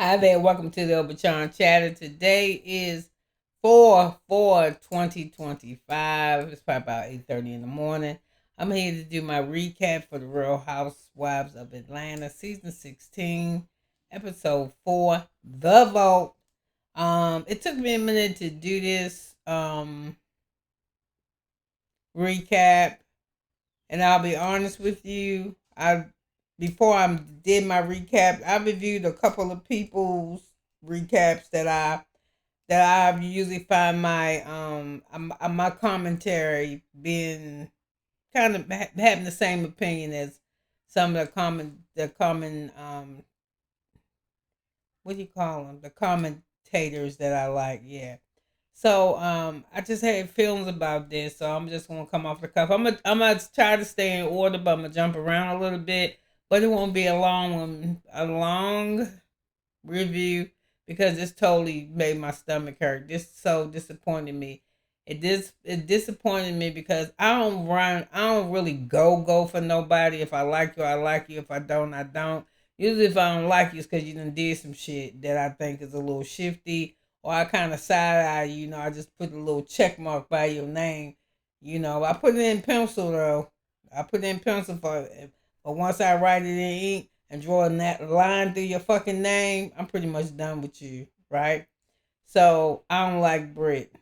Hi there, welcome to the Obachanchatter. Today is 4/4/2025. It's probably about 8:30 in the morning. I'm here to do my recap for the Real Housewives of Atlanta, season 16, episode 4, The Vote. It took me a minute to do this recap, and I'll be honest with you. Before I did my recap, I reviewed a couple of people's recaps that I usually find my commentary being kind of having the same opinion as some of the common what do you call them, the commentators that I like. Yeah. So I just had feelings about this, so I'm just gonna come off the cuff. I'm gonna try to stay in order, but I'm gonna jump around a little bit. But it won't be a long review because this totally made my stomach hurt. This so disappointed me. It disappointed me because I don't really go for nobody. If I like you, I like you. If I don't, I don't. Usually if I don't like you, it's because you done did some shit that I think is a little shifty, or I kind of side eye you. I just put a little check mark by your name. I put it in pencil though. I put it in pencil but once I write it in ink and draw that line through your fucking name, I'm pretty much done with you, right? So I don't like Britt.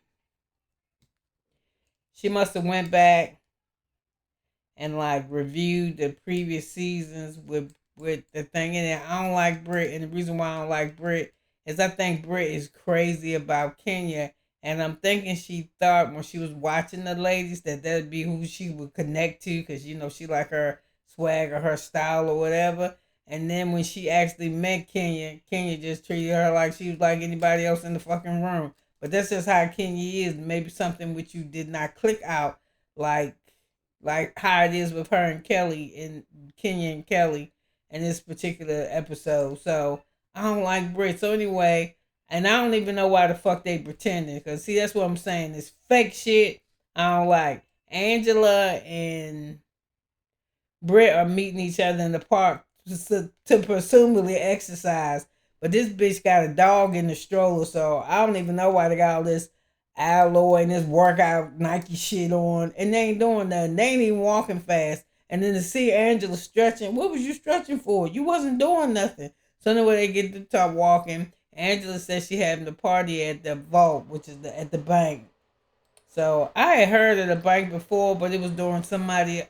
She must have went back and like reviewed the previous seasons with the thing in it. I don't like Britt, and the reason why I don't like Britt is I think Britt is crazy about Kenya, and I'm thinking she thought when she was watching the ladies that that'd be who she would connect to, because she like her swag or her style or whatever. And then when she actually met Kenya, Kenya just treated her like she was like anybody else in the fucking room. But that's just how Kenya is. Maybe something which you did not click out, like how it is with her and Kelly and Kenya and Kelly in this particular episode. So I don't like Brit. So anyway, and I don't even know why the fuck they pretending. Cause see, that's what I'm saying. This fake shit I don't like. Angela and Britt are meeting each other in the park to presumably exercise. But this bitch got a dog in the stroller, so I don't even know why they got all this alloy and this workout Nike shit on, and they ain't doing nothing. They ain't even walking fast. And then to see Angela stretching, what was you stretching for? You wasn't doing nothing. So anyway, they get to top walking. Angela says she having the party at the vault, which is at the bank. So I had heard of the bank before, but it was during somebody.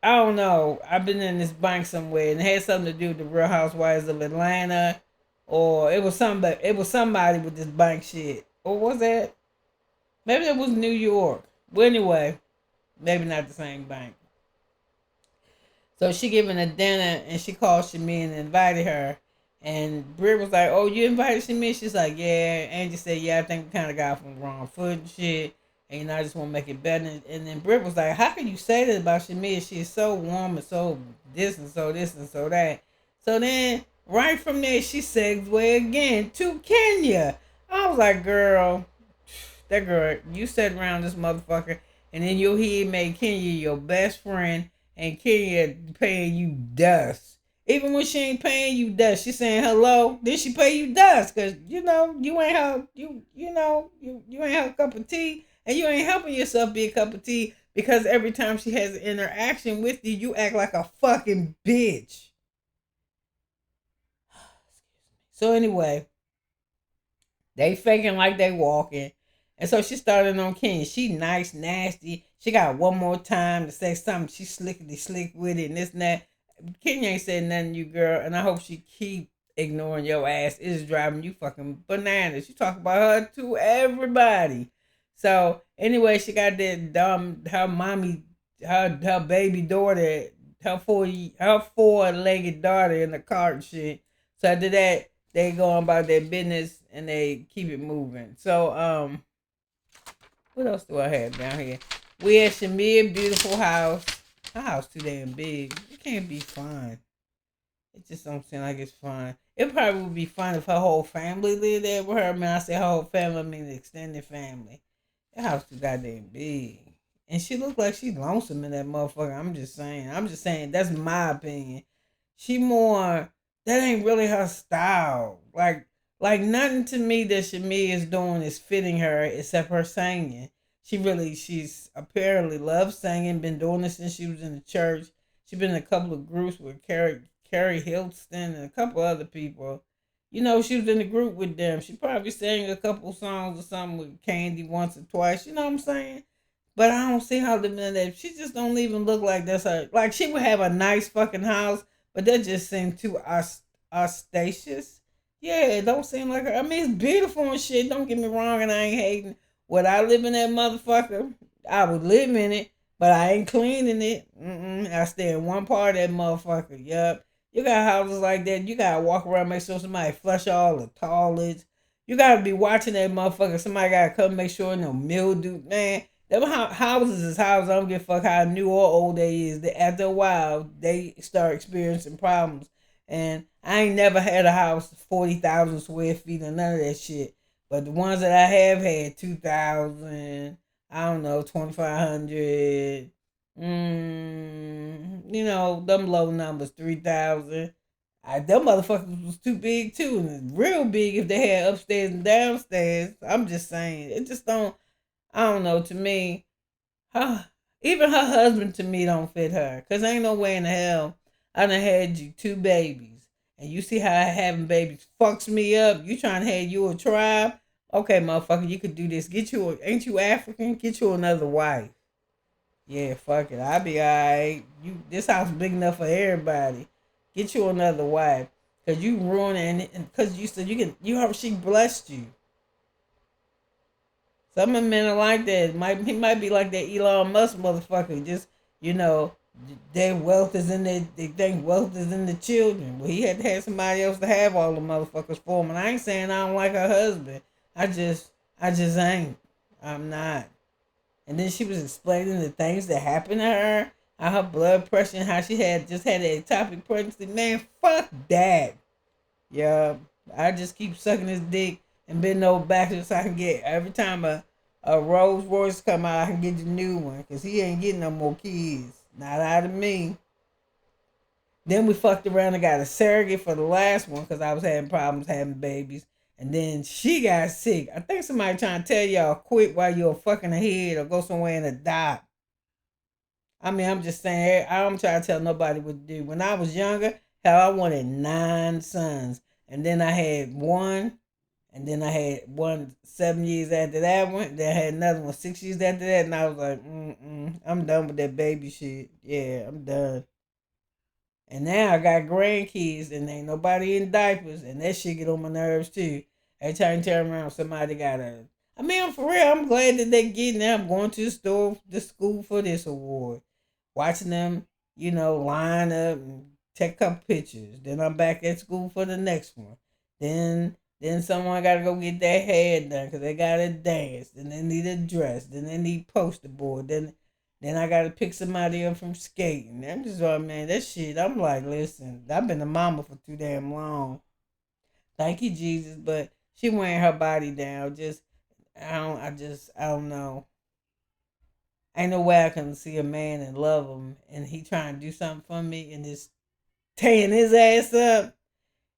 I don't know. I've been in this bank somewhere, and it had something to do with the Real Housewives of Atlanta, or it was somebody. It was somebody with this bank shit. Or was that? Maybe it was New York. Well, anyway, maybe not the same bank. So she giving a dinner, and she called Shamea and invited her. And Britt was like, "Oh, you invited Shamea?" She's like, "Yeah." Angie said, "Yeah, I think we kind of got off on the wrong foot and shit. And I just want to make it better." And then Britt was like, "How can you say that about Shamea? She's so warm and so this and so that." So then, right from there, she segued again to Kenya. I was like, "Girl, that girl, you sat around this motherfucker, and then your head made Kenya your best friend, and Kenya paying you dust. Even when she ain't paying you dust, she saying hello. Then she pay you dust, cause you ain't her you ain't her cup of tea, and you ain't helping yourself be a cup of tea because every time she has an interaction with you, you act like a fucking bitch." So anyway, they faking like they walking. And so she started on Kenya. She nice, nasty. She got one more time to say something. She slickety slick with it and this and that. Kenya ain't said nothing to you, girl. And I hope she keep ignoring your ass. It's driving you fucking bananas. You talk about her to everybody. So anyway, she got that dumb her mommy, her baby daughter, her four-legged daughter in the car and shit. So after that, they go on about their business and they keep it moving. So what else do I have down here? We had Shamea beautiful house. Her house too damn big. It can't be fun. It just don't seem like it's fun. It probably would be fun if her whole family lived there with her. I mean, I say her whole family, I mean the extended family. That house too goddamn big. And she looked like she's lonesome in that motherfucker. I'm just saying. That's my opinion. She more that ain't really her style. Like nothing to me that Shamea is doing is fitting her except her singing. She's apparently loves singing, been doing it since she was in the church. She's been in a couple of groups with Carrie Hilton and a couple other people. You know, she was in the group with them. She probably sang a couple songs or something with Candy once or twice. You know what I'm saying? But I don't see how living in that. She just don't even look like that's her. Like she would have a nice fucking house, but that just seemed too ostentatious. Yeah, it don't seem like her. I mean, it's beautiful and shit. Don't get me wrong, and I ain't hating. Would I live in that motherfucker? I would live in it, but I ain't cleaning it. I stay in one part of that motherfucker. Yup. You got houses like that. You gotta walk around, make sure somebody flush all the toilets. You gotta be watching that motherfucker. Somebody gotta come make sure no mildew. Man, them houses is houses. I don't give a fuck how new or old they is. After a while, they start experiencing problems. And I ain't never had a house 40,000 square feet or none of that shit. But the ones that I have had 2,000, I don't know, 2,500. You know, them low numbers, 3,000. Them motherfuckers was too big too, and it's real big if they had upstairs and downstairs. I'm just saying, it just don't. I don't know. To me, her, even her husband to me don't fit her. Cause ain't no way in the hell I done had you two babies, and you see how having babies fucks me up. You trying to have you a tribe? Okay, motherfucker, you could do this. Ain't you African? Get you another wife. Yeah, fuck it. I'll be alright. This house big enough for everybody. Get you another wife. Cause you ruining it, and cause you said you can. You heard she blessed you. Some of the men are like that. He might be like that Elon Musk motherfucker. Just you know, their wealth is in their. They think wealth is in the children. Well, he had to have somebody else to have all the motherfuckers for him. And I ain't saying I don't like her husband. I just ain't. I'm not. And then she was explaining the things that happened to her, how her blood pressure, and how she had just had an ectopic pregnancy. Man, fuck that. Yeah, I just keep sucking his dick and bend over backwards so I can get every time a Rolls Royce come out, I can get the new one because he ain't getting no more kids. Not out of me. Then we fucked around and got a surrogate for the last one because I was having problems having babies. And then she got sick. I think somebody trying to tell y'all quit while you're fucking ahead or go somewhere and adopt. I mean, I'm just saying, I don't try to tell nobody what to do. When I was younger, hell, I wanted 9 sons. And then I had one. And then I had one 7 years after that one. Then I had another one 6 years after that. And I was like, I'm done with that baby shit. Yeah, I'm done. And now I got grandkids and ain't nobody in diapers. And that shit get on my nerves too. Every time you turn around, somebody got a. I mean, I'm for real. I'm glad that they getting there. I'm going to the school for this award. Watching them, line up and take a couple pictures. Then I'm back at school for the next one. Then someone got to go get their hair done because they got to dance. Then they need a dress. Then they need poster board. Then I got to pick somebody up from skating. I'm just like, man, that shit. I'm like, listen, I've been a mama for too damn long. Thank you, Jesus. But she wearing her body down. I don't know. Ain't no way I can see a man and love him and he trying to do something for me and just tearing his ass up.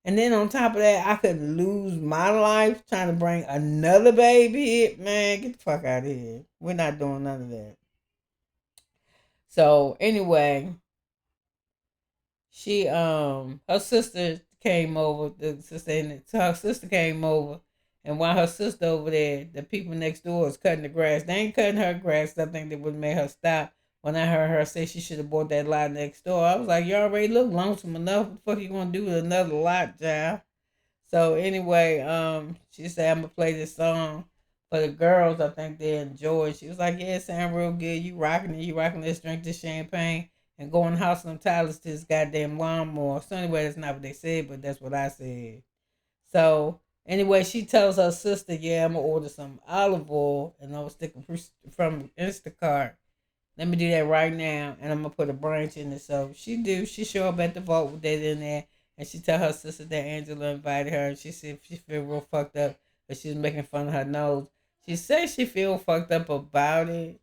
And then on top of that, I could lose my life trying to bring another baby. Man, get the fuck out of here. We're not doing none of that. So anyway, her sister came over. Her sister came over, and while her sister over there, the people next door is cutting the grass. They ain't cutting her grass. I think that would make her stop. When I heard her say she should have bought that lot next door, I was like, you already look lonesome enough. What the fuck you gonna do with another lot, child? So anyway, she said I'm gonna play this song for the girls. I think they enjoy it. She was like, "Yeah, it sound real good. You rocking it. You rocking this. Drink this champagne and go in the house and Tyler's to this goddamn lawnmower." So anyway, that's not what they said, but that's what I said. So anyway, she tells her sister, "Yeah, I'm gonna order some olive oil and I'm gonna stick from Instacart. Let me do that right now, and I'm gonna put a branch in it." So she show up at the vault with that in there, and she tell her sister that Angela invited her, and she said she feel real fucked up, but she was making fun of her nose. She says she feel fucked up about it,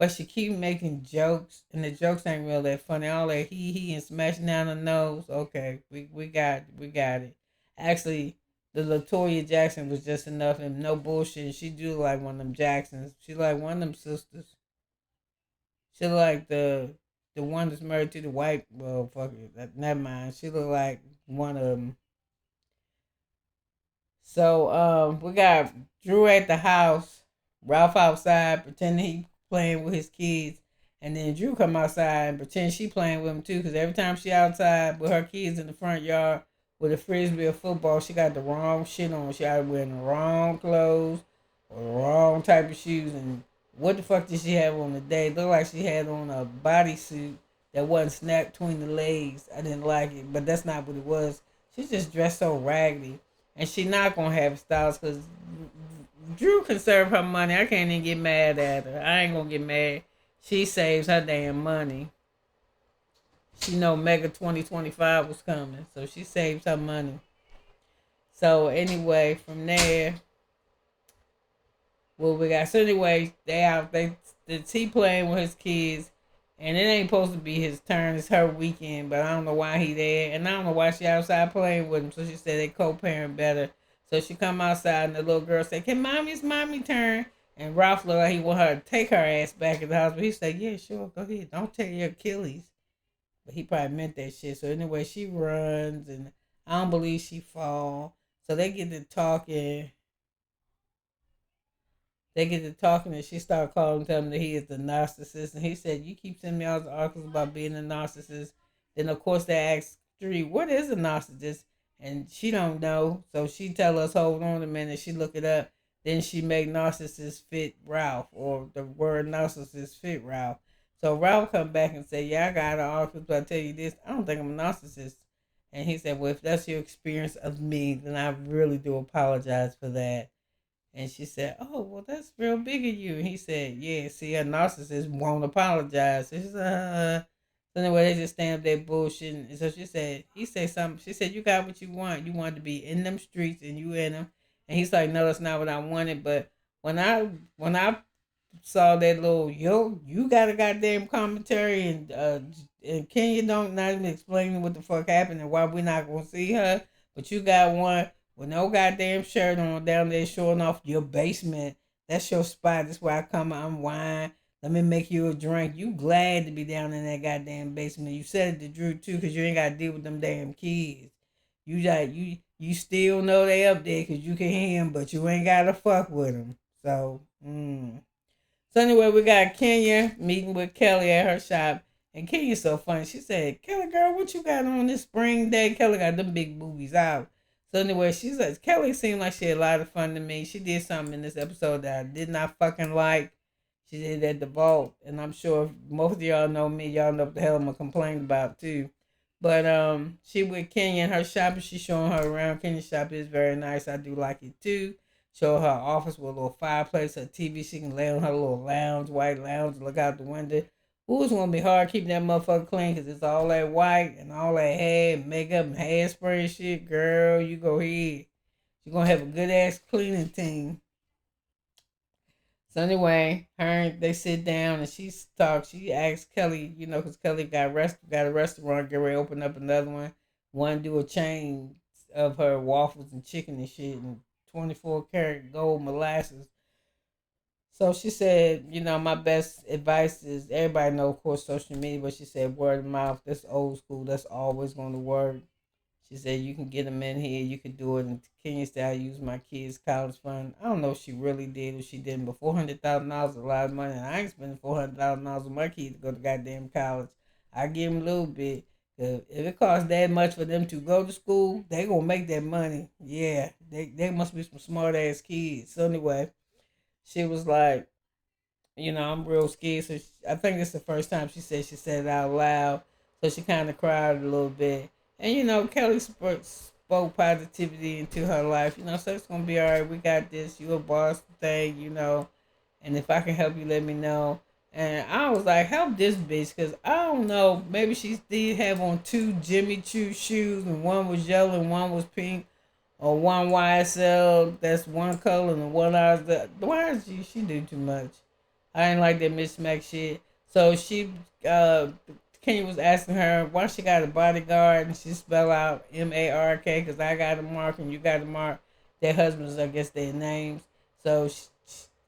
but she keep making jokes, and the jokes ain't real that funny. All that he and smashing down the nose. Okay, we got it. Actually, the Latoya Jackson was just enough, and no bullshit. She do like one of them Jacksons. She like one of them sisters. She like the one that's married to the white. Well, fuck it. Never mind. She look like one of them. So we got Drew at the house, Ralph outside pretending he playing with his kids, and then Drew come outside and pretend she playing with him too. Cause every time she outside with her kids in the front yard with a frisbee or football, she got the wrong shit on. She either wearing the wrong clothes or the wrong type of shoes. And what the fuck did she have on the day? It looked like she had on a bodysuit that wasn't snapped between the legs. I didn't like it, but that's not what it was. She just dressed so raggedy, and she not gonna have styles because Drew conserve her money. I can't even get mad at her. I ain't gonna get mad. She saves her damn money. She know Mega 2025 was coming, so she saves her money. So anyway, from there, what we got? So anyway, he playing with his kids, and it ain't supposed to be his turn. It's her weekend, but I don't know why he there, and I don't know why she outside playing with him. So she said they co-parent better. So she come outside, and the little girl say, "Can it's mommy turn?" And Ralph look like he want her to take her ass back in the house, but he said, "Yeah, sure, go ahead. Don't tear your Achilles." But he probably meant that shit. So anyway, she runs, and I don't believe she fall. So they get to talking, and she started calling him that he is the narcissist. And he said, "You keep sending me all the articles about being a narcissist." Then of course they asked Street, "What is a narcissist?" And she don't know. So she tell us, hold on a minute. She look it up. Then she make narcissist fit Ralph, or the word narcissist fit Ralph. So Ralph come back and say, "Yeah, I got an article, but I tell you this, I don't think I'm a narcissist." And he said, "Well, if that's your experience of me, then I really do apologize for that." And she said, "Oh, well, that's real big of you." And he said, "Yeah, see, a narcissist won't apologize." So she said, So anyway, they just stand up there bullshitting. And so he said something. She said, "You got what you want. You want to be in them streets, and you in them." And he's like, "No, that's not what I wanted." But when I saw that little, you got a goddamn commentary, and Kenya don't not even explaining what the fuck happened and why we not gonna see her, but you got one with no goddamn shirt on down there showing off your basement. That's your spot. That's where I come unwind. Let me make you a drink. You glad to be down in that goddamn basement. You said it to Drew too, cause you ain't gotta deal with them damn kids. You still know they up there, cause you can hear them, but you ain't gotta fuck with them. So. So anyway, we got Kenya meeting with Kelly at her shop. And Kenya's so funny. She said, "Kelly girl, what you got on this spring day?" Kelly got them big boobies out. So anyway, she says, Kelly seemed like she had a lot of fun to me. She did something in this episode that I did not fucking like. She did at the vault. And I'm sure if most of y'all know me, y'all know what the hell I'm gonna complain about too. But she with Kenya in her shop, and she's showing her around. Kenya's shop is very nice. I do like it too. Show her office with a little fireplace, her TV. She can lay on her little lounge, white lounge, look out the window. Ooh, it's gonna be hard keeping that motherfucker clean because it's all that white and all that hair and makeup and hairspray and shit. Girl, you go ahead. You're gonna have a good ass cleaning team. So anyway, they sit down and she talks. She asks Kelly, because Kelly got a restaurant, get ready to open up another one. One do a chain of her waffles and chicken and shit and 24 karat gold molasses. So she said, my best advice is everybody know, of course, social media, but she said word of mouth. That's old school. That's always going to work. She said you can get them in here. You can do it. And Kenya said I use my kids' college fund. I don't know if she really did or she didn't, but $400,000 is a lot of money. And I ain't spending $400,000 on my kids to go to goddamn college. I give them a little bit. If it costs that much for them to go to school, they gonna make that money. Yeah, they must be some smart ass kids. So anyway, she was like, I'm real scared. So I think it's the first time she said it out loud. So she kind of cried a little bit. And, Kelly spoke positivity into her life. So it's going to be all right. We got this. You a boss thing. And if I can help you, let me know. And I was like, help this bitch. Because I don't know. Maybe she did have on two Jimmy Choo shoes. And one was yellow and one was pink. Or one YSL that's one color and one ours. Why is she do too much? I didn't like that mismatch shit. So Kenya was asking her why she got a bodyguard, and she spell out Mark because I got a mark and you got a mark. Their husbands, I guess, their names. So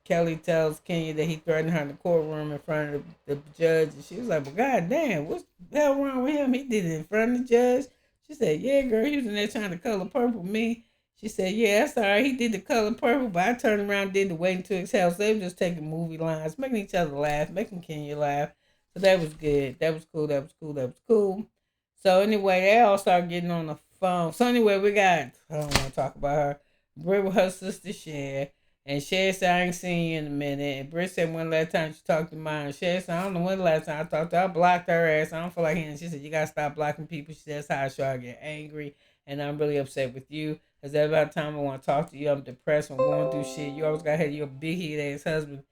Kelly tells Kenya that he threatened her in the courtroom in front of the judge, and she was like, "Well, goddamn, what's the hell wrong with him? He did it in front of the judge." She said, "Yeah, girl, he was in there trying to color purple me." She said, "Yeah, that's all right. He did the color purple, but I turned around and did the waiting to exhale." So they were just taking movie lines, making each other laugh, making Kenya laugh. So that was good. That was cool. That was cool. That was cool. So anyway, they all started getting on the phone. So anyway, I don't want to talk about her. Britt with her sister Cher. And Cher said, "I ain't seen you in a minute." And Britt said, "When last time she talked to mine?" And Cher said, "I don't know when the last time I talked to her. I blocked her ass. I don't feel like hearing." She said, "You got to stop blocking people." She said, "That's how I show I get angry. And I'm really upset with you. Because every time I want to talk to you, I'm depressed. I'm going through shit. You always got to have your big head ass husband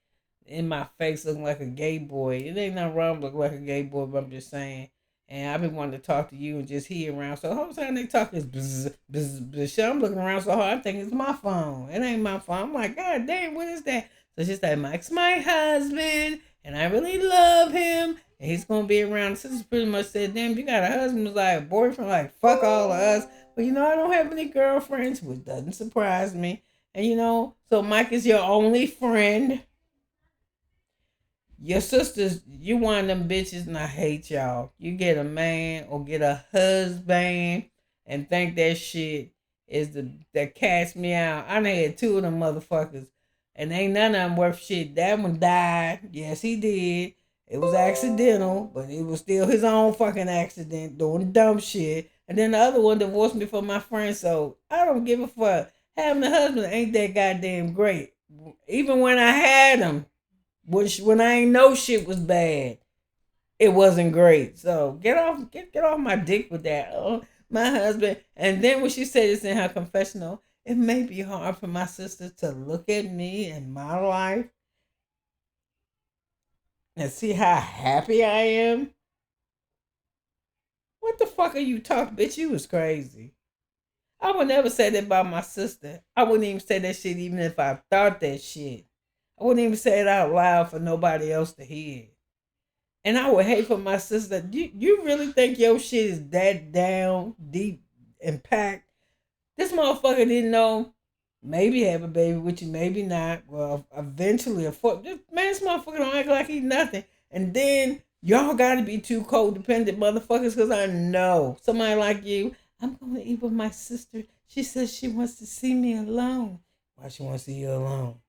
in my face looking like a gay boy. It ain't nothing wrong with looking like a gay boy, but I'm just saying." And I've been wanting to talk to you and just hear around. So the whole time they talk is bzz, bzz, bzz. I'm looking around so hard, I think it's my phone. It ain't my phone. I'm like, God damn, what is that? So she's like, "Mike's my husband, and I really love him, and he's gonna be around." Sister pretty much said, "Damn, you got a husband who's like a boyfriend, like fuck all of us." But I don't have any girlfriends, which doesn't surprise me. And so Mike is your only friend. Your sisters, you one of them bitches, and I hate y'all. You get a man or get a husband and think that shit is that cast me out. I done had two of them motherfuckers, and ain't none of them worth shit. That one died. Yes, he did. It was accidental, but it was still his own fucking accident doing dumb shit. And then the other one divorced me for my friend, so I don't give a fuck. Having a husband ain't that goddamn great. Even when I had him, when I ain't know shit was bad, it wasn't great. So get off my dick with that. Oh, my husband. And then when she said this in her confessional, "It may be hard for my sister to look at me and my life and see how happy I am." What the fuck are you talking, bitch? You was crazy. I would never say that about my sister. I wouldn't even say that shit even if I thought that shit. I wouldn't even say it out loud for nobody else to hear. And I would hate for my sister. You really think your shit is that down deep and packed? This motherfucker didn't know. Maybe have a baby with you, maybe not. Well, eventually, this motherfucker don't act like he nothing. And then y'all got to be two codependent motherfuckers, because I know somebody like you. "I'm going to eat with my sister. She says she wants to see me alone." Why she want to see you alone?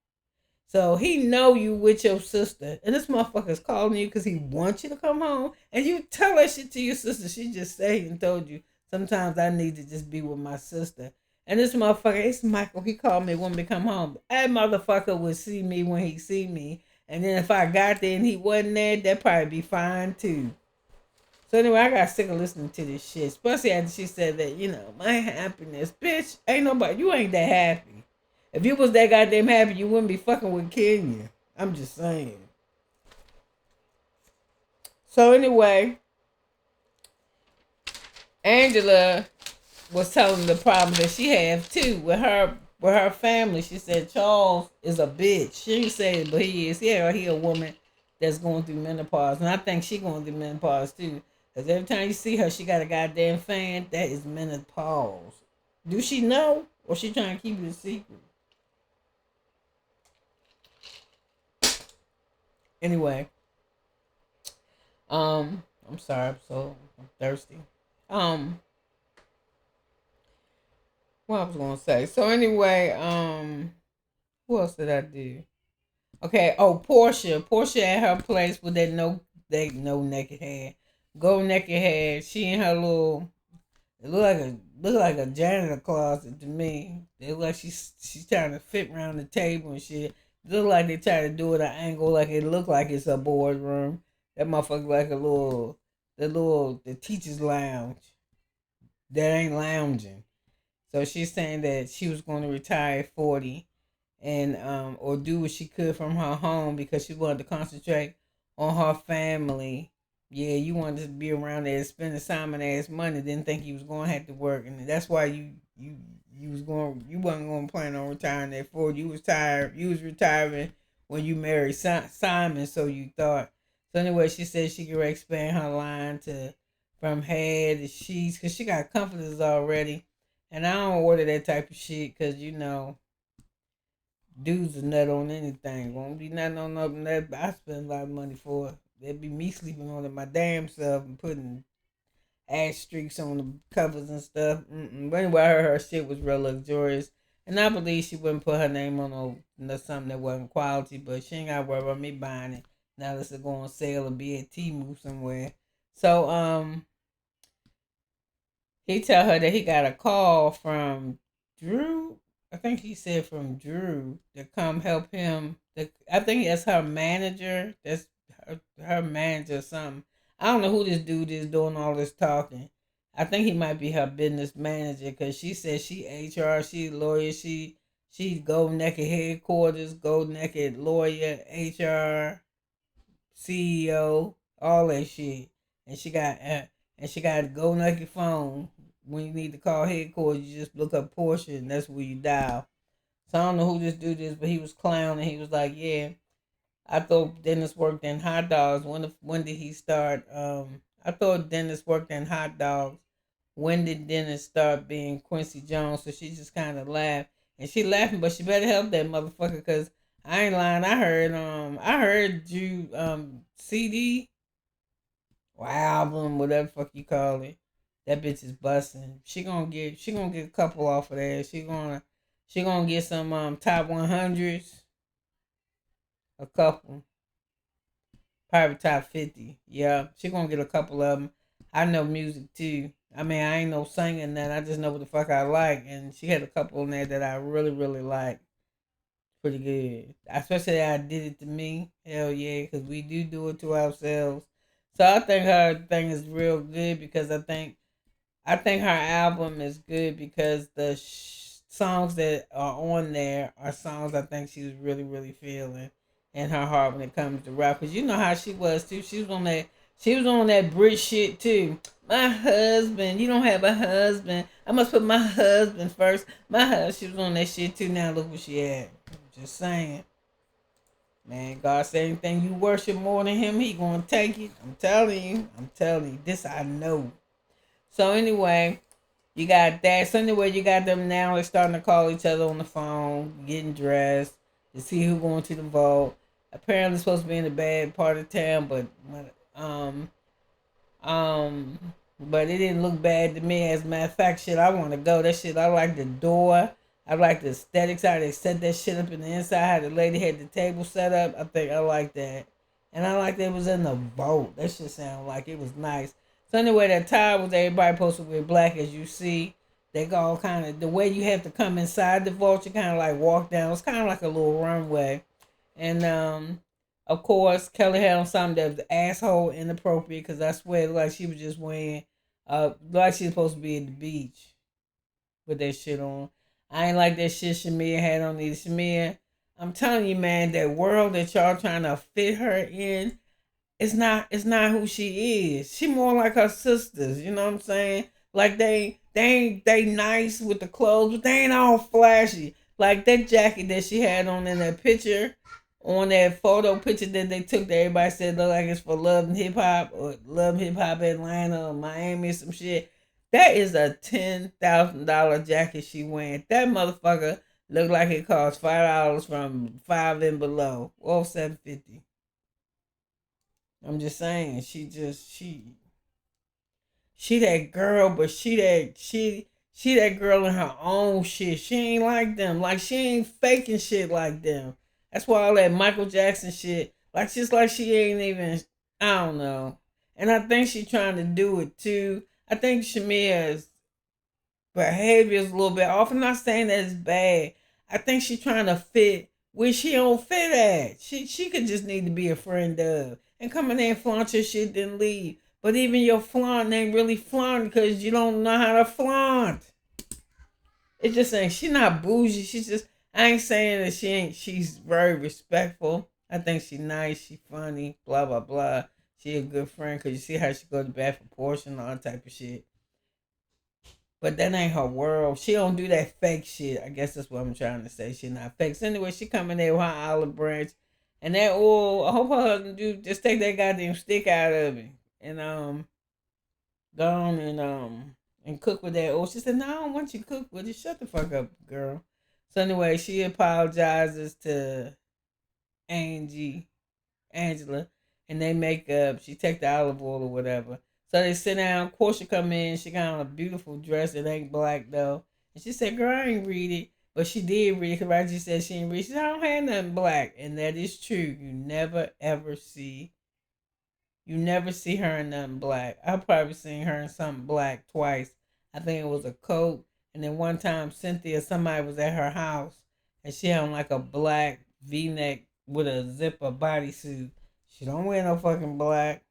So he know you with your sister, and this motherfucker's calling you because he wants you to come home, and you tell that shit to your sister. She just said and told you, "Sometimes I need to just be with my sister." And this motherfucker, it's Michael. He called me when we come home. That motherfucker would see me when he see me, and then if I got there and he wasn't there, that probably be fine too. So anyway, I got sick of listening to this shit, especially after she said that, "My happiness, bitch, ain't nobody, you ain't that happy. If you was that goddamn happy, you wouldn't be fucking with Kenya." I'm just saying. So anyway, Angela was telling the problem that she had too with her family. She said Charles is a bitch. She didn't say it, but he is. Yeah, he a woman that's going through menopause, and I think she going through menopause too. Cause every time you see her, she got a goddamn fan. That is menopause. Do she know, or she trying to keep it a secret? Anyway, I'm sorry. I'm thirsty. Um, what I was gonna say. So anyway, what else did I do? Okay. Oh, Portia at her place with that no naked hair, go naked hair. She in her little. It look like a janitor closet to me. It look like she's trying to fit around the table and shit. It look like they try to do it at an angle, like it look like it's a boardroom. That motherfucker like the teacher's lounge that ain't lounging. So she's saying that she was going to retire at 40 and or do what she could from her home because she wanted to concentrate on her family. Yeah, you wanted to be around there spending Simon ass money, didn't think you was going to have to work, and that's why you wasn't going to plan on retiring at 40. You was tired. You was retiring when you married Simon, so you thought. So anyway, she said she could expand her line to from head to sheets because she got comforters already. And I don't order that type of shit because, dudes are nut on anything. Won't be nothing on nothing that I spend a lot of money for. That'd be me sleeping on it my damn self and putting ash streaks on the covers and stuff. But anyway, I heard her shit was real luxurious. And I believe she wouldn't put her name on something that wasn't quality, but she ain't got to worry about me buying it. Now let's go on sale or be at Temu somewhere. So, he tell her that he got a call from Drew. I think he said from Drew to come help him. I think that's her manager. That's her manager or something. I don't know who this dude is doing all this talking. I think he might be her business manager because she said she HR, she lawyer, she go naked headquarters, go naked lawyer, HR, CEO, all that shit, and she got go naked phone. When you need to call headquarters, you just look up Portia, and that's where you dial. So I don't know who this dude is, but he was clowning. He was like, "Yeah, I thought Dennis worked in hot dogs. When did he start? I thought Dennis worked in hot dogs. When did Dennis start being Quincy Jones?" So she just kind of laughed, and she laughing, but she better help that motherfucker, cause I ain't lying. I heard you CD or album, whatever fuck you call it. That bitch is busting. She gonna get a couple off of that. She gonna get some top 100s, a couple, probably top 50. Yeah, she gonna get a couple of them. I know music too. I mean, I ain't no singing that. I just know what the fuck I like, and she had a couple in there that I really really like. Pretty good. Especially I did it to me. Hell yeah, because we do it to ourselves. So I think her thing is real good because I think her album is good because the songs that are on there are songs I think she's really really feeling in her heart when it comes to rap. Cause you know how she was too. She was on that. She was on that Brit shit too. My husband, you don't have a husband. I must put my husband first. My husband, she was on that shit too. Now look what she had. Just saying. Man, God said anything you worship more than him, he gonna take it. I'm telling you. I'm telling you. This I know. So anyway, you got that. So anyway, you got them now. They're starting to call each other on the phone, getting dressed to see who going to the vote. Apparently, it's supposed to be in a bad part of town, um, um, but it didn't look bad to me. As a matter of fact, shit, I want to go. That shit, I like the door. I like the aesthetics, how they set that shit up in the inside, how the lady had the table set up. I think I like that. And I like that it was in the boat. That shit sounded like it was nice. So anyway, that tire was everybody supposed to wear black, as you see. They go all kind of, the way you have to come inside the vault, you kind of like walk down. It's kind of like a little runway. And of course, Kelly had on something that was asshole inappropriate because I swear like she was just wearing like she was supposed to be at the beach with that shit on. I ain't like that shit Shamea had on either. Shamea, I'm telling you, man, that world that y'all trying to fit her in, it's not who she is. She more like her sisters, you know what I'm saying? Like they nice with the clothes, but they ain't all flashy. Like that jacket that she had on in that picture, on that photo picture that they took that everybody said look like it's for Love and Hip Hop or Love Hip Hop Atlanta or Miami or some shit. That is a $10,000 jacket she wearing. That motherfucker look like it costs $5 from five and below. Or $7.50. I'm just saying, she that girl, but she that girl in her own shit. She ain't like them. Like she ain't faking shit like them. That's why all that Michael Jackson shit, like just like she ain't even. I don't know. And I think she trying to do it too. I think Shamea's behavior is a little bit off. I'm not saying that it's bad. I think she's trying to fit where she don't fit at. She could just need to be a friend of and come in there and flaunt your shit then leave. But even your flaunt ain't really flaunt because you don't know how to flaunt. It's just saying she not bougie. She's just I ain't saying that she's very respectful. I think she nice, she funny, blah blah blah. She a good friend because you see how she go to bat for portion, all that type of shit. But that ain't her world. She don't do that fake shit. I guess that's what I'm trying to say. She not fake. So anyway, she coming there with her olive branch. And that oil, I hope her husband do just take that goddamn stick out of it and go on and cook with that oil. She said, "No, I don't want you to cook with it. Shut the fuck up, girl." So anyway, she apologizes to Angie, Angela, and they make up. She take the olive oil or whatever. So they sit down. Portia come in. She got on a beautiful dress. It ain't black though. And she said, "Girl, I ain't read it." But she did read it because Reggie said she didn't read it. She said, "I don't have nothing black." And that is true. You never see her in nothing black. I've probably seen her in something black twice. I think it was a coat. And then one time Cynthia, somebody was at her house and she had on like a black V-neck with a zipper bodysuit. She don't wear no fucking black.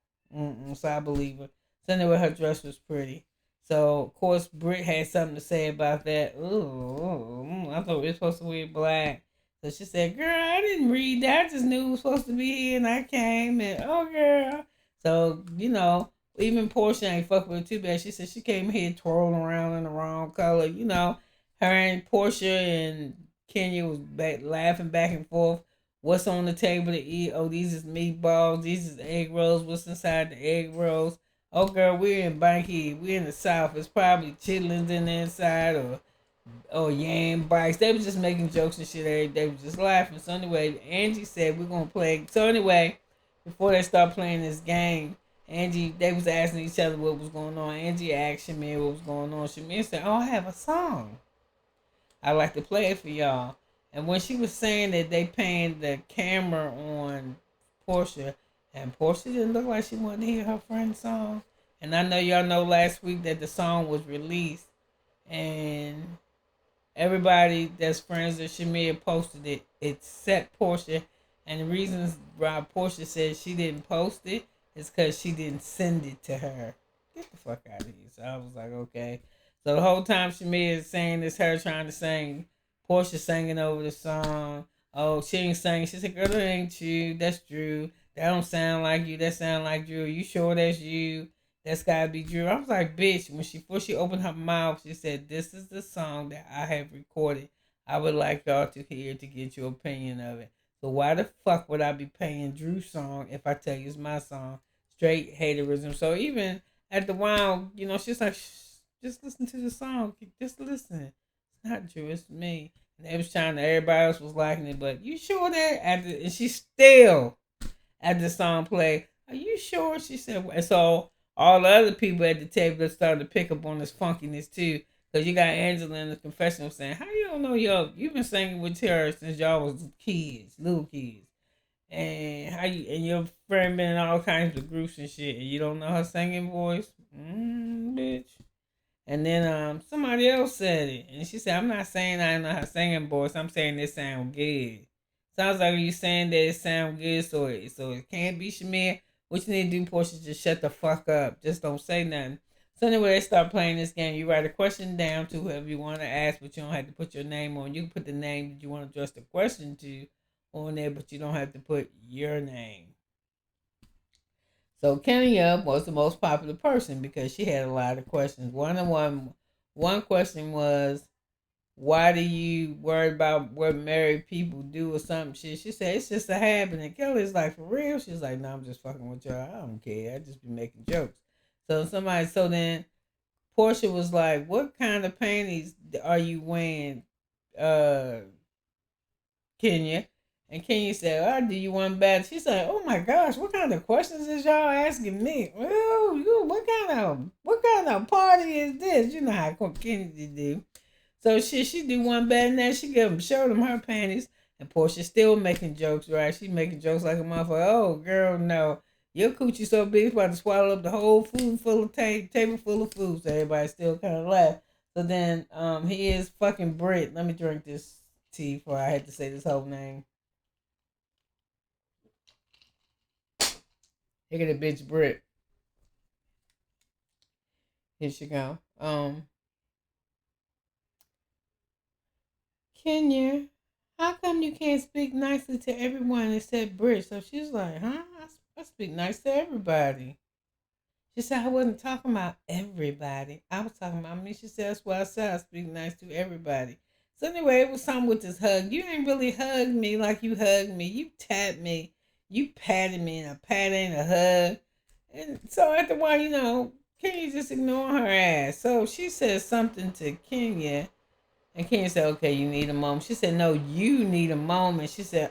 So I believe her. So anyway, her dress was pretty. So of course Britt had something to say about that. Ooh, I thought we were supposed to wear black. So she said, "Girl, I didn't read that. I just knew it was supposed to be here and I came and oh girl." So, even Portia ain't fuck with her too bad. She said she came here twirling around in the wrong color. Her and Portia and Kenya was laughing back and forth. What's on the table to eat? Oh, these is meatballs. These is egg rolls. What's inside the egg rolls? Oh, girl, we're in Banky. We're in the South. It's probably chitlins in the inside or yam bites. They was just making jokes and shit. They was just laughing. So anyway, Angie said we're gonna play. So anyway, before they start playing this game, they was asking each other what was going on. Angie asked Shamea what was going on. Shamea said, "Oh, I have a song. I'd like to play it for y'all." And when she was saying that they panned the camera on Portia, and Portia didn't look like she wanted to hear her friend's song. And I know y'all know last week that the song was released, and everybody that's friends with Shamea posted it except Portia. And the reasons why Portia said she didn't post it is because she didn't send it to her. Get the fuck out of here. So I was like, okay. So the whole time Shamea is saying this, her trying to sing. Portia singing over the song. Oh, she ain't singing. She said, "Girl, that ain't you. That's Drew. That don't sound like you. That sound like Drew. You sure that's you? That's gotta be Drew." I was like, "Bitch," before she opened her mouth, she said, "This is the song that I have recorded. I would like y'all to hear to get your opinion of it. So why the fuck would I be paying Drew's song if I tell you it's my song?" Straight haterism. So even at the while, she's like, "Shh, just listen to the song. Just listen. It's not Drew, it's me." And they was trying to, everybody else was liking it, but you sure that? And she still, at the song play, "Are you sure?" She said. And so all the other people at the table started to pick up on this funkiness too. Because you got Angela in the confessional saying, "How you don't know you've been singing with her since y'all was kids, little kids. And your friend been in all kinds of groups and shit, and you don't know her singing voice? Bitch." And then somebody else said it, and she said, "I'm not saying I know her singing voice. I'm saying it sound good. Sounds like you saying that it sound good, so it can't be Shamea. What you need to do, Portia, just shut the fuck up. Just don't say nothing." So anyway, they start playing this game. You write a question down to whoever you want to ask, but you don't have to put your name on. You can put the name that you want to address the question to on there, but you don't have to put your name. So Kenya was the most popular person because she had a lot of questions. One question was, "Why do you worry about what married people do or something?" She said it's just a habit. And Kelly's like, "For real?" She's like, "No, I'm just fucking with y'all. I don't care. I just be making jokes." So then Portia was like, "What kind of panties are you wearing, uh, Kenya?" And Kenya said, "Oh, do you want bad?" She said, "Oh my gosh, what kind of questions is y'all asking me? Well, what kind of party is this?" You know how Kenya do. So she do one better than that. Showed them her panties, and Portia still making jokes, right? She making jokes like a motherfucker. "Oh girl, no, your coochie so big it's about to swallow up the whole food full of table full of food." So everybody still kind of laugh. So then he is fucking Britt. Let me drink this tea before I had to say this whole name. Look at the bitch Britt. Here she go. Kenya, how come you can't speak nicely to everyone except Britt? So she's like, "Huh? I speak nice to everybody." She said, "I wasn't talking about everybody. I was talking about me." She said, "That's why I said I speak nice to everybody." So anyway, it was something with this hug. You ain't really hugged me like you hugged me. You tapped me. You patted me, and a pat ain't a hug. And so after a while, Kenya just ignoring her ass. So she said something to Kenya, and Kenya said, "Okay, you need a moment." She said, "No, you need a moment." She said,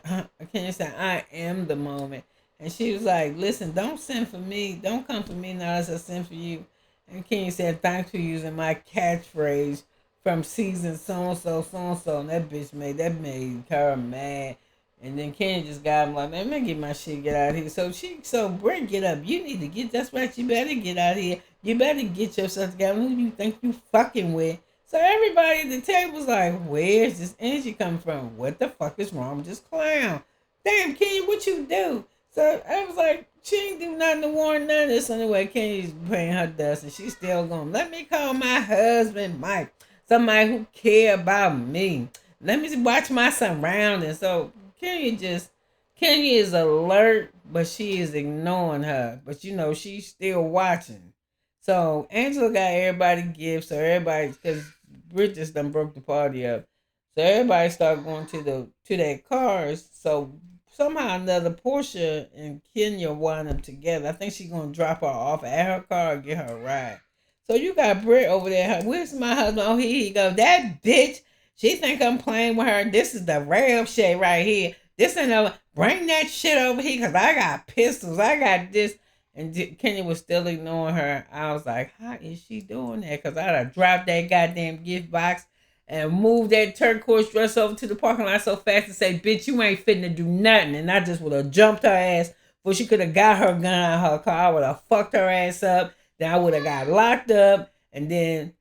Kenya said, "I am the moment." And she was like, "Listen, don't send for me. Don't come for me now as I send for you." And Kenya said, "Thanks for using my catchphrase from season so and so, so and so." And that made her mad. And then Kenya just got him like, "Man, let me get my shit, get out of here." So Britt, get up. You need to get. That's right. You better get out of here. You better get yourself together. Who you think you fucking with? So everybody at the table was like, "Where's this energy coming from? What the fuck is wrong with this clown? Damn, Kenya, what you do?" So I was like, she ain't do nothing to warn none of this. Anyway, Kenya's paying her dust, and she's still going, "Let me call my husband, Mike. Somebody who care about me. Let me watch my surroundings." So Kenya is alert, but she is ignoring her. But she's still watching. So Angela got everybody gifts, so everybody, because Britt just done broke the party up. So everybody started going to their cars. So somehow or another, Portia and Kenya wind up together. I think she's gonna drop her off at her car and get her a ride. So you got Britt over there. Where's my husband? Oh, here he go. That bitch. She think I'm playing with her. This is the real shit right here. This ain't no bring that shit over here because I got pistols. I got this. And Kenya was still ignoring her. I was like, how is she doing that? Because I'd have dropped that goddamn gift box and moved that turquoise dress over to the parking lot so fast and say, "Bitch, you ain't fitting to do nothing." And I just would have jumped her ass before she could have got her gun out of her car. I would have fucked her ass up. Then I would have got locked up. And then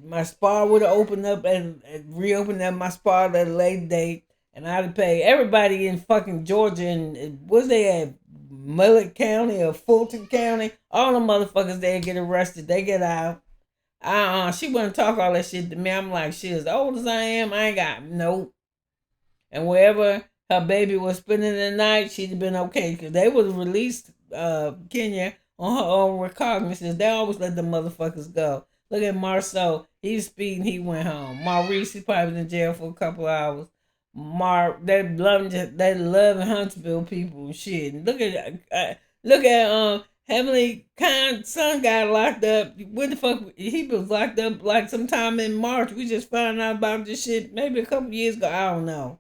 my spa would have opened up and reopened up my spa at a later date. And I'd have paid everybody in fucking Georgia and was they at Mullet County or Fulton County? All the motherfuckers they get arrested. They get out. She wouldn't talk all that shit to me. I'm like, shit, as old as I am, I ain't got nope. And wherever her baby was spending the night, she'd have been okay because they would have released Kenya on her own recognizance. They always let the motherfuckers go. Look at Marceau. He was speeding. He went home. Maurice, he probably was in jail for a couple hours. They love Huntsville people and shit. And look at Heavenly Kind son got locked up. When the fuck he was locked up like sometime in March. We just found out about this shit maybe a couple years ago. I don't know.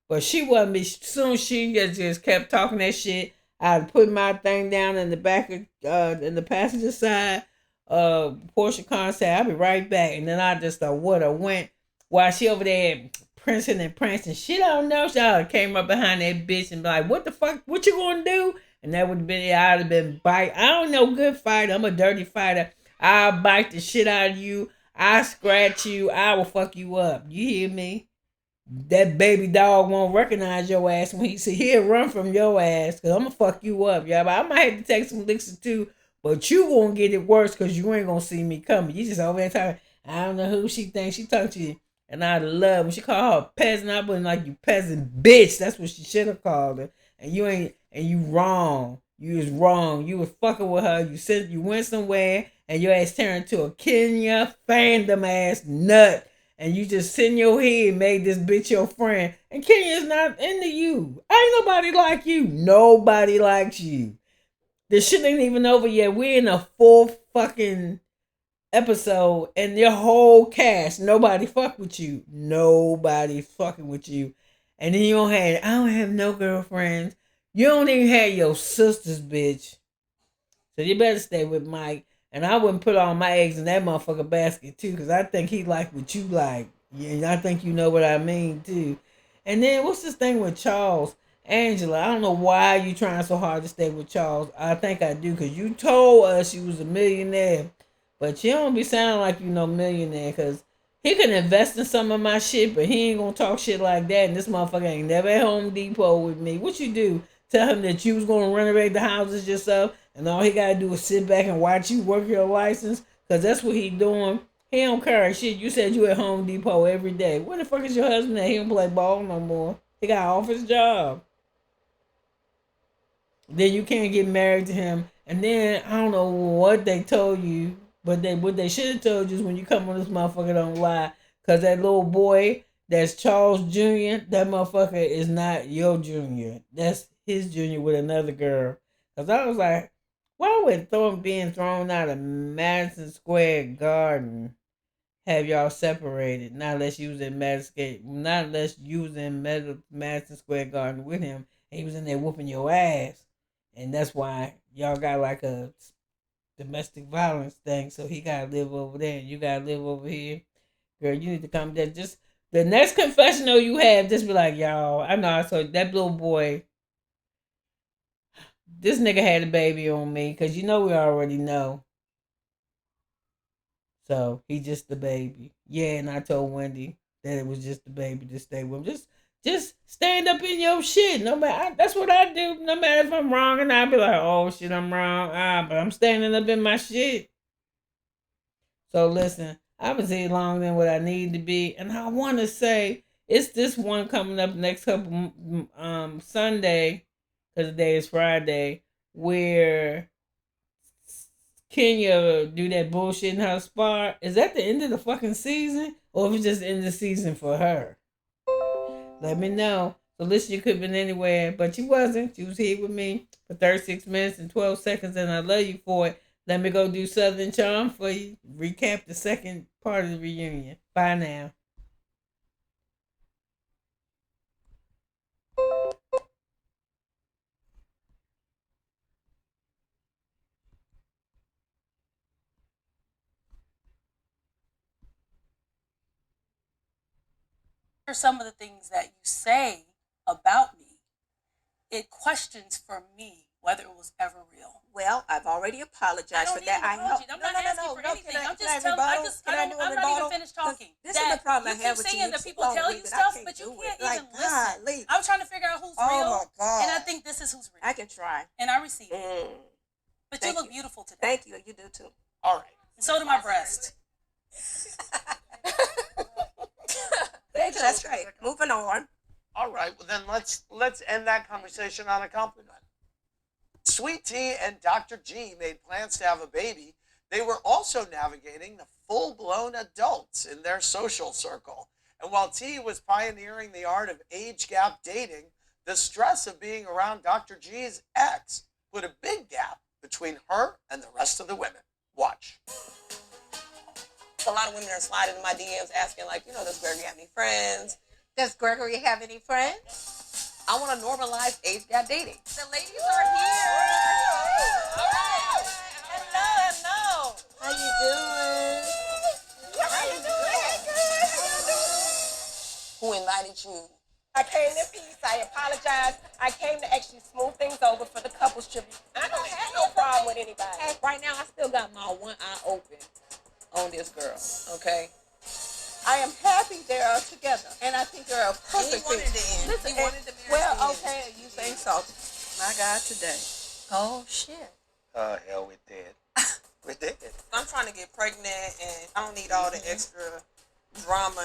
But she wasn't me. Soon she just kept talking that shit. I put my thing down in the back of in the passenger side. Portia Khan said, "I'll be right back." And then I just would have went while she over there prancing and prancing. She don't know. She came up behind that bitch and be like, "What the fuck? What you gonna do?" And that would have been, I'd have been bite. I don't know, good fighter. I'm a dirty fighter. I'll bite the shit out of you. I scratch you. I will fuck you up. You hear me? That baby dog won't recognize your ass when he'll run from your ass because I'm gonna fuck you up, y'all. But I might have to take some licks too, but you gonna get it worse because you ain't gonna see me coming. You just over there talking. I don't know who she thinks she talking to you. And I love when she called her a peasant. I wasn't like, "You peasant bitch." That's what she should have called her. And you ain't, and you wrong. You was wrong. You was fucking with her. You went somewhere and your ass turned to a Kenya fandom ass nut. And you just sit in your head and made this bitch your friend. And Kenya's not into you. Ain't nobody like you. Nobody likes you. This shit ain't even over yet. We're in the fourth fucking episode and your whole cast, nobody fuck with you. Nobody fucking with you. And then I don't have no girlfriends. You don't even have your sisters, bitch. So you better stay with Mike. And I wouldn't put all my eggs in that motherfucker basket too, because I think he like what you like. Yeah, I think you know what I mean too. And then what's this thing with Charles? Angela, I don't know why you trying so hard to stay with Charles. I think I do, because you told us you was a millionaire. But you don't be sounding like you no millionaire, because he can invest in some of my shit, but he ain't gonna talk shit like that. And this motherfucker ain't never at Home Depot with me. What you do? Tell him that you was gonna renovate the houses yourself, and all he gotta do is sit back and watch you work your license, because that's what he doing. He don't care shit. You said you at Home Depot every day. Where the fuck is your husband at? He don't play ball no more. He got an office job. Then you can't get married to him. And then I don't know what they told you, but what they should have told you is when you come on this motherfucker, don't lie. Because that little boy that's Charles Jr., that motherfucker is not your junior. That's his junior with another girl. Because I was like, why would being thrown out of Madison Square Garden have y'all separated? Not unless you was in Madison Square Garden with him and he was in there whooping your ass. And that's why y'all got like a domestic violence thing. So he got to live over there and you got to live over here. Girl, you need to come there. Just the next confessional you have, just be like, y'all, I know I saw that little boy. This nigga had a baby on me because you know we already know. So he just the baby. Yeah, and I told Wendy that it was just the baby to stay with him. Just stand up in your shit. No matter that's what I do. No matter if I'm wrong, and I'll be like, oh shit, I'm wrong. But I'm standing up in my shit. So listen, I was here longer than what I need to be, and I want to say it's this one coming up next couple Sunday, because today is Friday, where Kenya do that bullshit in her spot. Is that the end of the fucking season, or if it's just the end of the season for her? Let me know. So listen, you could have been anywhere, but you wasn't. You was here with me for 36 minutes and 12 seconds, and I love you for it. Let me go do Southern Charm for you. Recap the second part of the reunion. Bye now. For some of the things that you say about me, it questions for me whether it was ever real. Well, I've already apologized for that. I'm not asking for anything. I'm just telling. I'm not even finished talking. This is the problem I have with you. You keep saying that people tell you stuff, but you can't even listen. I'm trying to figure out who's real. Oh my God. And I think this is who's real. I can try. And I receive it. But you look beautiful today. Thank you. You do too. All right. And so do my breast. That's right. Moving on. All right. Well, then let's end that conversation on a compliment. Sweet Tea and Dr. G made plans to have a baby. They were also navigating the full-blown adults in their social circle. And while T was pioneering the art of age gap dating, the stress of being around Dr. G's ex put a big gap between her and the rest of the women. Watch. A lot of women are sliding in my DMs asking, like, does Gregory have any friends? Does Gregory have any friends? I want to normalize age gap dating. The ladies are here. All right. Hello. How you doing? How you doing? Hey, good. How you doing? Who invited you? I came in peace. I apologize. I came to actually smooth things over for the couples tribute. I don't have no problem with anybody. Right now, I still got my one eye open on this girl, okay? I am happy they are together, and I think they're a perfect fit. Listen, He wanted to marry well, okay, you think so. My God, today. Oh, shit. Oh, hell, we did. We did. I'm trying to get pregnant, and I don't need all the extra drama